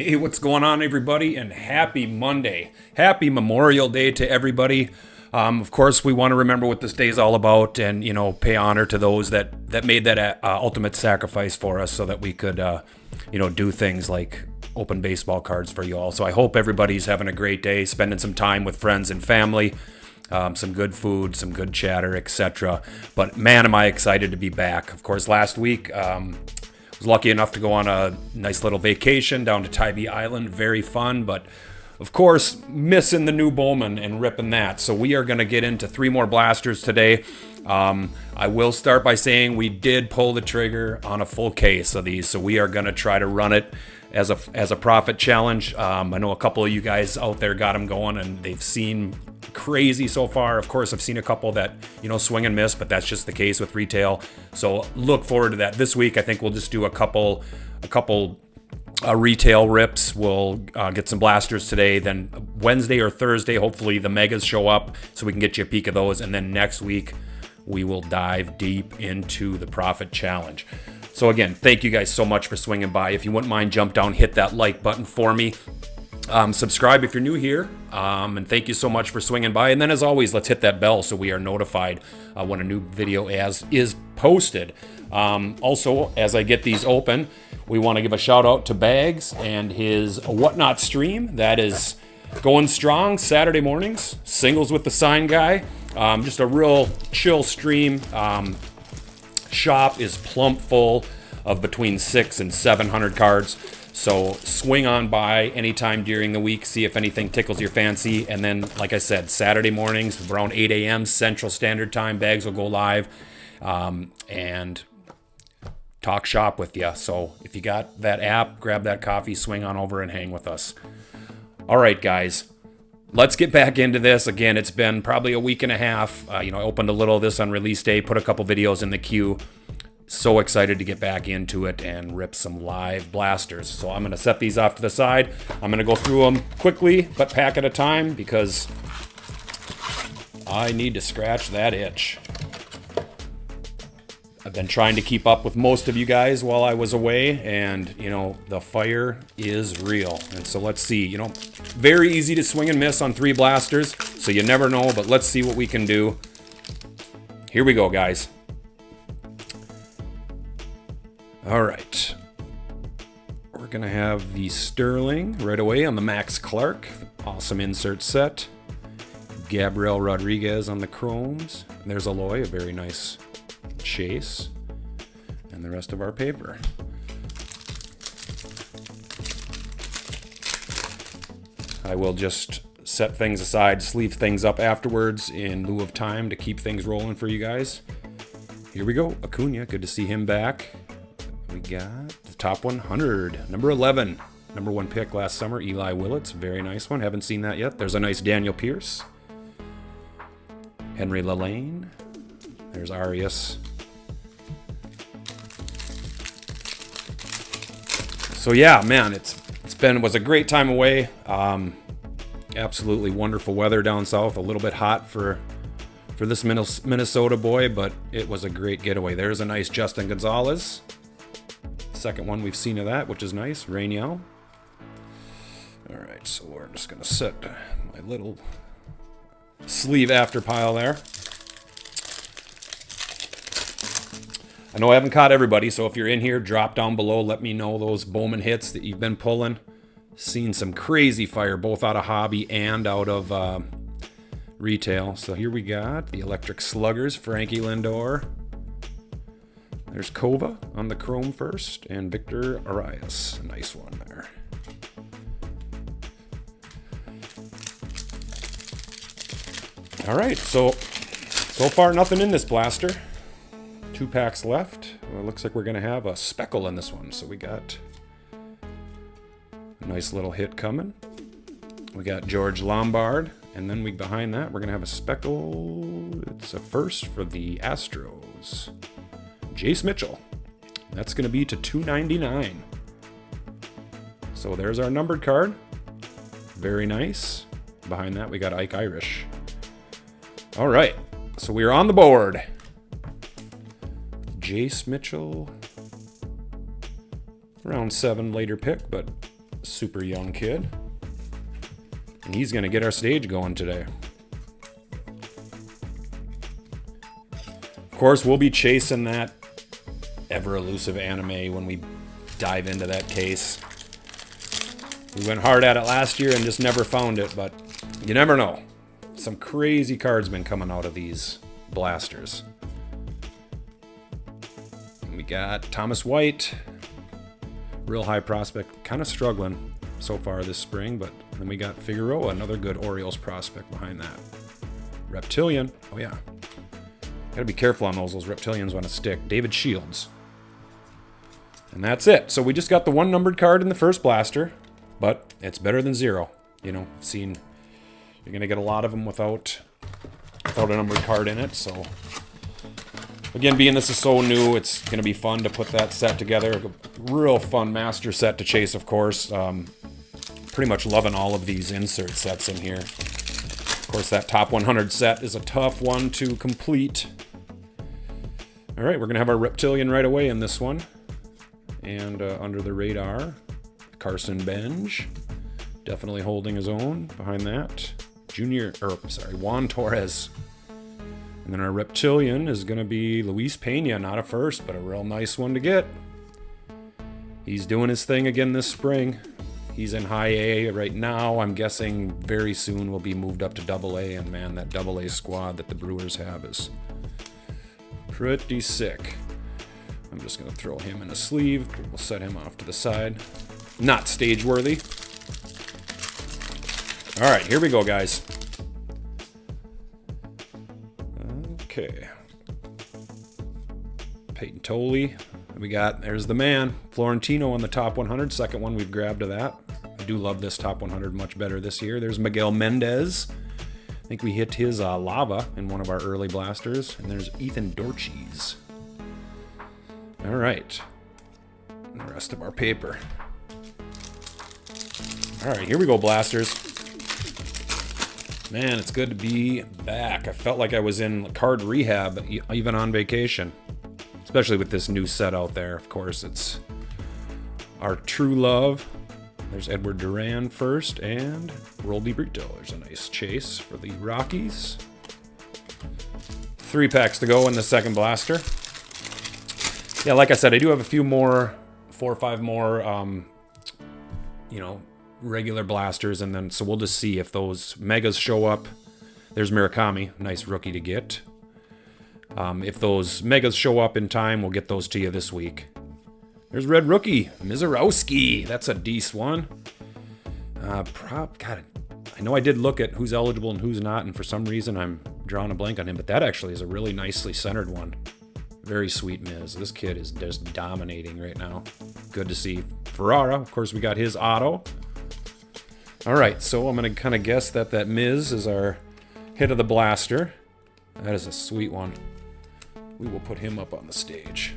Hey, what's going on, everybody? And happy Monday. Happy Memorial Day to everybody. Of course, we want to remember what this day is all about and, pay honor to those that made that ultimate sacrifice for us so that we could, do things like open baseball cards for you all. So I hope everybody's having a great day, spending some time with friends and family, some good food, some good chatter, etc. But man, am I excited to be back. Of course, last week, was lucky enough to go on a nice little vacation down to Tybee Island. Very fun, but of course, missing the new Bowman and ripping that. So we are going to get into 3 more blasters today. I will start by saying we did pull the trigger on a full case of these, so we are going to try to run it as a profit challenge. I know a couple of you guys out there got them going, and they've seen crazy so far. Of course, I've seen a couple that swing and miss, but that's just the case with retail. So look forward to that. This week, I think we'll just do a couple retail rips. We'll get some blasters today. Then Wednesday or Thursday, hopefully the megas show up so we can get you a peek of those. And then next week, we will dive deep into the profit challenge. So again, thank you guys so much for swinging by. If you wouldn't mind, jump down, hit that like button for me. Subscribe if you're new here, and thank you so much for swinging by. And then as always, let's hit that bell so we are notified when a new video is posted. Also, as I get these open, we want to give a shout out to Bags and his Whatnot stream. That is going strong Saturday mornings, singles with the sign guy. Just a real chill stream. Shop is plump full of between 600 and 700 cards. So swing on by anytime during the week, see if anything tickles your fancy. And then, like I said, Saturday mornings around 8 a.m. Central Standard Time, Bags will go live and talk shop with you. So if you got that app, grab that coffee, swing on over and hang with us. All right, guys, let's get back into this. Again, it's been probably a week and a half. I opened a little of this on release day, put a couple videos in the queue. So excited to get back into it and rip some live blasters. So I'm going to set these off to the side. I'm going to go through them quickly, but pack at a time because I need to scratch that itch. I've been trying to keep up with most of you guys while I was away, and the fire is real. And so let's see, very easy to swing and miss on 3 blasters, so you never know, but let's see what we can do. Here we go, guys. All right, we're gonna have the Sterling right away on the Max Clark, awesome insert set. Gabriel Rodriguez on the Chromes. There's Aloy, a very nice chase, and the rest of our paper. I will just set things aside, sleeve things up afterwards in lieu of time to keep things rolling for you guys. Here we go, Acuna, good to see him back. We got the top 100, number 11, number 1 pick last summer, Eli Willits, very nice one. Haven't seen that yet. There's a nice Daniel Pierce, Henry Lalane. There's Arias. So yeah, man, it was a great time away. Absolutely wonderful weather down south. A little bit hot for this Minnesota boy, but it was a great getaway. There's a nice Justin Gonzalez. Second one we've seen of that, which is nice. Rainiel. All right, so we're just going to set my little sleeve after pile there. I know I haven't caught everybody, so if you're in here, drop down below. Let me know those Bowman hits that you've been pulling. Seen some crazy fire, both out of hobby and out of retail. So here we got the Electric Sluggers, Frankie Lindor. There's Kova on the Chrome first, and Victor Arias. A nice one there. All right, so far nothing in this blaster. 2 packs left. Well, it looks like we're going to have a speckle in this one. So we got a nice little hit coming. We got George Lombard, and then behind that we're going to have a speckle. It's a first for the Astros. Jace Mitchell. That's going to be to 299. So there's our numbered card. Very nice. Behind that, we got Ike Irish. All right, so we are on the board. Jace Mitchell. Round 7 later pick, but super young kid. And he's going to get our stage going today. Of course, we'll be chasing that ever-elusive anime when we dive into that case. We went hard at it last year and just never found it, but you never know. Some crazy cards been coming out of these blasters. We got Thomas White, real high prospect, kind of struggling so far this spring, but then we got Figueroa, another good Orioles prospect behind that. Reptilian, oh yeah. Gotta be careful on those Reptilians want to stick. David Shields. And that's it. So we just got the one numbered card in the first blaster, but it's better than zero. You know, you're gonna get a lot of them without a numbered card in it, so again, being this is so new, it's going to be fun to put that set together. A real fun master set to chase, of course. Pretty much loving all of these insert sets in here. Of course, that top 100 set is a tough one to complete. All right, we're going to have our Reptilian right away in this one. And under the radar, Carson Benj. Definitely holding his own behind that. Juan Torres. And then our Reptilian is going to be Luis Pena, not a first, but a real nice one to get. He's doing his thing again this spring. He's in high A right now. I'm guessing very soon will be moved up to double A. And man, that double A squad that the Brewers have is pretty sick. I'm just going to throw him in a sleeve. We'll set him off to the side. Not stage worthy. All right, here we go, guys. Okay. Peyton Tolley. There's the man. Florentino on the top 100. Second one we've grabbed to that. I do love this top 100 much better this year. There's Miguel Mendez. I think we hit his lava in one of our early blasters. And there's Ethan Dorches. All right. And the rest of our paper. All right, here we go, blasters. Man, it's good to be back. I felt like I was in card rehab, even on vacation. Especially with this new set out there. Of course, it's our true love. There's Edward Duran first, and Roldy Brito. There's a nice chase for the Rockies. 3 packs to go in the second blaster. Yeah, like I said, I do have a few more, 4 or 5 more, regular blasters, and then so we'll just see if those megas show up. There's Murakami, nice rookie to get. If those megas show up in time, we'll get those to you this week. There's Red Rookie, Mizorowski. That's a decent one. God, I know I did look at who's eligible and who's not, and for some reason I'm drawing a blank on him, but that actually is a really nicely centered one. Very sweet Miz. This kid is just dominating right now. Good to see. Ferrara, of course, we got his auto. All right, so I'm going to kind of guess that Miz is our hit of the blaster. That is a sweet one. We will put him up on the stage.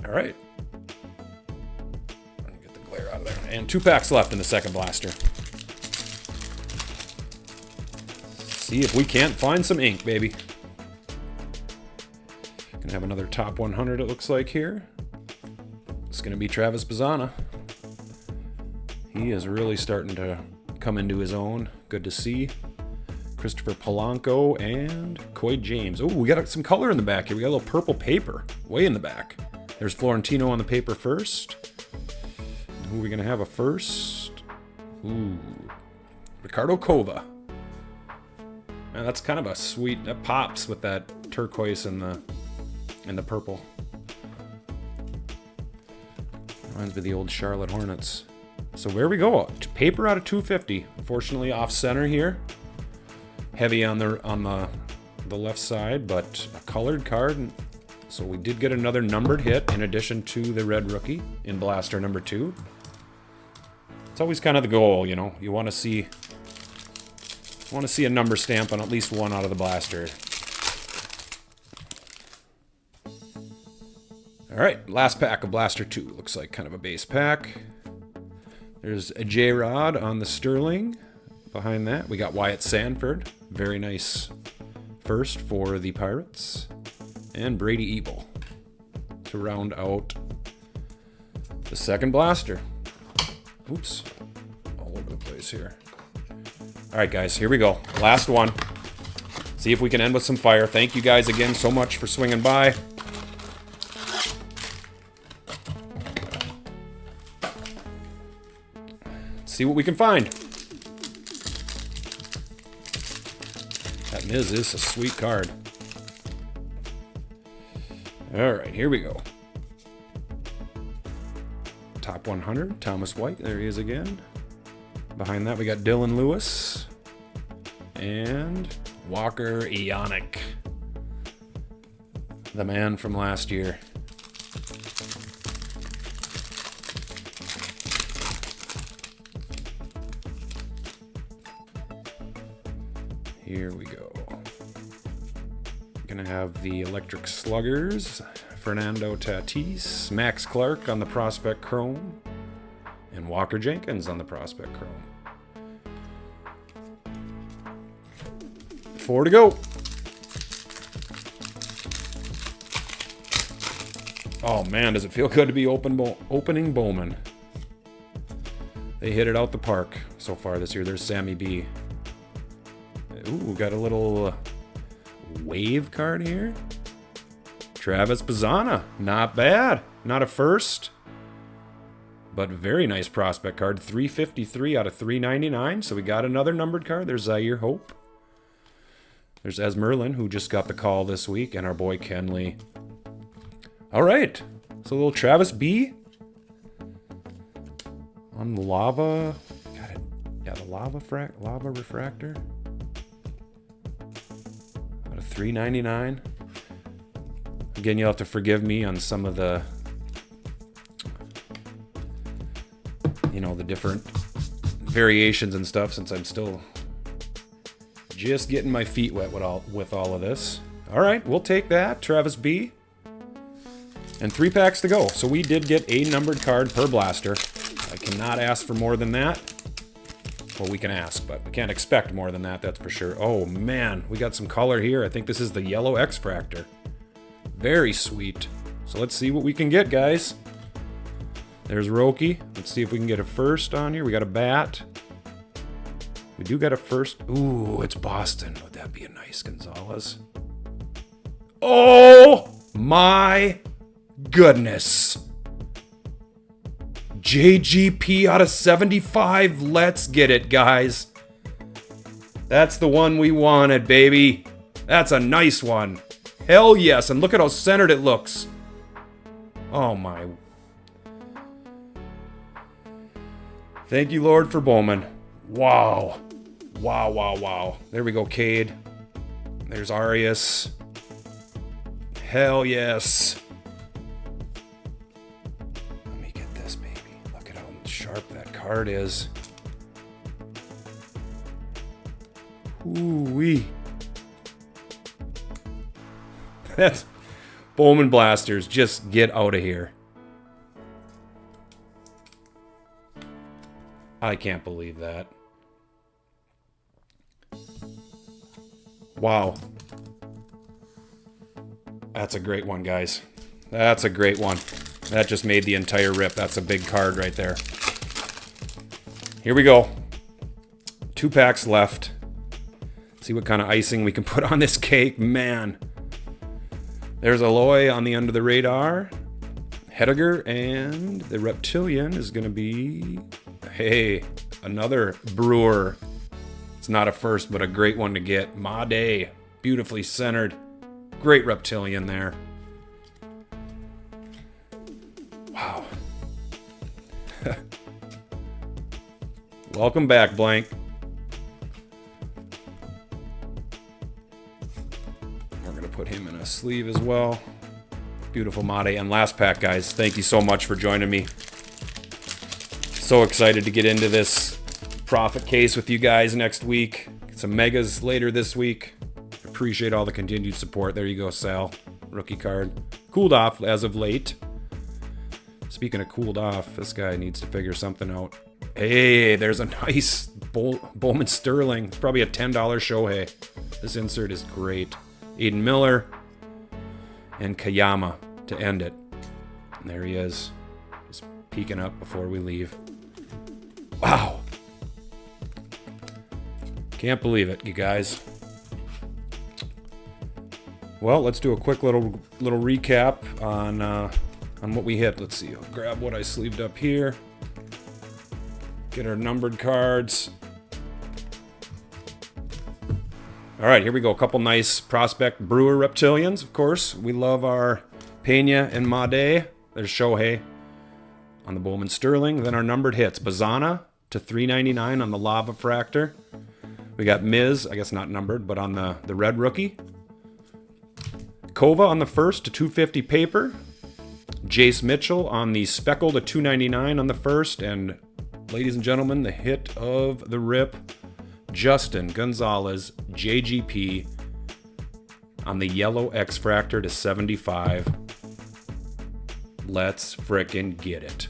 All right. Let me get the glare out of there. And 2 packs left in the second blaster. See if we can't find some ink, baby. Gonna have another top 100, it looks like here. It's gonna be Travis Bazzana. He is really starting to come into his own. Good to see. Christopher Polanco and Coy James. Oh, we got some color in the back here. We got a little purple paper way in the back. There's Florentino on the paper first. Who are we gonna have a first? Ooh, Ricardo Cova. Man, that's kind of a sweet. That pops with that turquoise and the purple. Reminds me of the old Charlotte Hornets. So where we go? Paper out of 250. Unfortunately, off center here. Heavy on the left side, but a colored card. So we did get another numbered hit in addition to the red rookie in blaster number 2. It's always kind of the goal, you know. You want to see a number stamp on at least one out of the blaster. All right, last pack of Blaster 2. Looks like kind of a base pack. There's a J-Rod on the Sterling. Behind that, we got Wyatt Sanford. Very nice first for the Pirates. and Brady Ebel to round out the second blaster. Oops, all over the place here. All right, guys, here we go. Last one. See if we can end with some fire. Thank you guys again so much for swinging by. See what we can find. That Miz is a sweet card. All right, here we go. Top 100, Thomas White. There he is again. Behind that, we got Dylan Lewis and Walker Ionic, the man from last year. Here we go. Gonna have the Electric Sluggers, Fernando Tatis, Max Clark on the Prospect Chrome, and Walker Jenkins on the Prospect Chrome. 4 to go. Oh man, does it feel good to be opening Bowman. They hit it out the park so far this year. There's Sammy B. Ooh, got a little wave card here. Travis Bazzana, not bad. Not a first, but very nice prospect card. 353 out of 399. So we got another numbered card. There's Zaire Hope. There's Ez Merlin, who just got the call this week, and our boy Kenley. All right, so a little Travis B. On the lava. Got it. Yeah, the lava refractor. Out of 399. Again, you'll have to forgive me on some of the, the different variations and stuff, since I'm still just getting my feet wet with all of this. All right, we'll take that, Travis B. And 3 packs to go. So we did get a numbered card per blaster. I cannot ask for more than that. Well, we can ask, but we can't expect more than that, that's for sure. Oh, man, we got some color here. I think this is the yellow X-Fractor. Very sweet. So let's see what we can get, guys. There's Roki. Let's see if we can get a first on here. We got a bat. We do got a first. Ooh, it's Boston. Would that be a nice Gonzalez? Oh, my goodness. JGP out of 75. Let's get it, guys. That's the one we wanted, baby. That's a nice one. Hell yes. And look at how centered it looks. Oh, my. Thank you, Lord, for Bowman. Wow. Wow, wow, wow. There we go, Cade. There's Arias. Hell yes. Let me get this, baby. Look at how sharp that card is. Ooh-wee. That's Bowman Blasters. Just get out of here. I can't believe that. Wow. That's a great one, guys. That's a great one. That just made the entire rip. That's a big card right there. Here we go. 2 packs left. See what kind of icing we can put on this cake. Man. There's Aloy on the end of the radar. Hediger, and the Reptilian is going to be... Hey, another Brewer. It's not a first, but a great one to get. Ma Day. Beautifully centered. Great Reptilian there. Wow. Welcome back, Blank. We're going to put him in a sleeve as well. Beautiful Made. And last pack, guys. Thank you so much for joining me. So excited to get into this profit case with you guys next week. Get some megas later this week. Appreciate all the continued support. There you go, Sal. Rookie card. Cooled off as of late. Speaking of cooled off, this guy needs to figure something out. Hey, there's a nice Bowman Sterling. It's probably a $10 Shohei. This insert is great. Aiden Miller. and Kayama to end it. And there he is, just peeking up before we leave. Wow. Can't believe it, you guys. Well, let's do a quick little recap on what we hit. Let's see. I'll grab what I sleeved up here. Get our numbered cards. All right, here we go. A couple nice Prospect Brewer Reptilians, of course. We love our Pena and Made. There's Shohei on the Bowman Sterling. Then our numbered hits. Bazana to 399 on the Lava Fractor. We got Miz, I guess not numbered, but on the red rookie. Kova on the first to 250 paper. Jace Mitchell on the Speckle to 299 on the first. And ladies and gentlemen, the hit of the rip, Justin Gonzalez, JGP on the yellow X-Fractor to 75. Let's frickin' get it.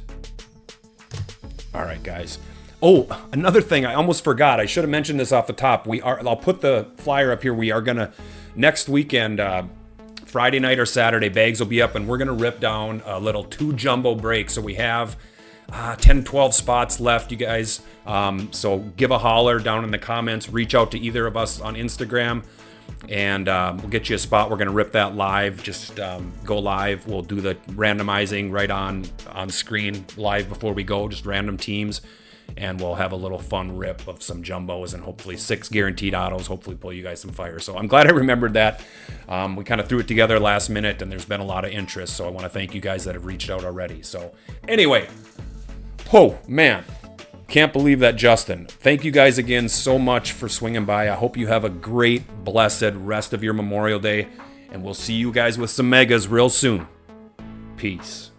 All right, guys. Oh, another thing, I almost forgot. I should have mentioned this off the top. I'll put the flyer up here. We are gonna next weekend, Friday night or Saturday, bags will be up, and we're gonna rip down a little 2 jumbo breaks. So we have 10, 12 spots left, you guys. So give a holler down in the comments. Reach out to either of us on Instagram, and we'll get you a spot. We're gonna rip that live. Just go live. We'll do the randomizing right on screen live before we go. Just random teams. And we'll have a little fun rip of some jumbos and hopefully 6 guaranteed autos, hopefully pull you guys some fire. So I'm glad I remembered that. We kind of threw it together last minute, and there's been a lot of interest. So I want to thank you guys that have reached out already. So anyway, oh man, can't believe that, Justin. Thank you guys again so much for swinging by. I hope you have a great, blessed rest of your Memorial Day, and we'll see you guys with some megas real soon. Peace.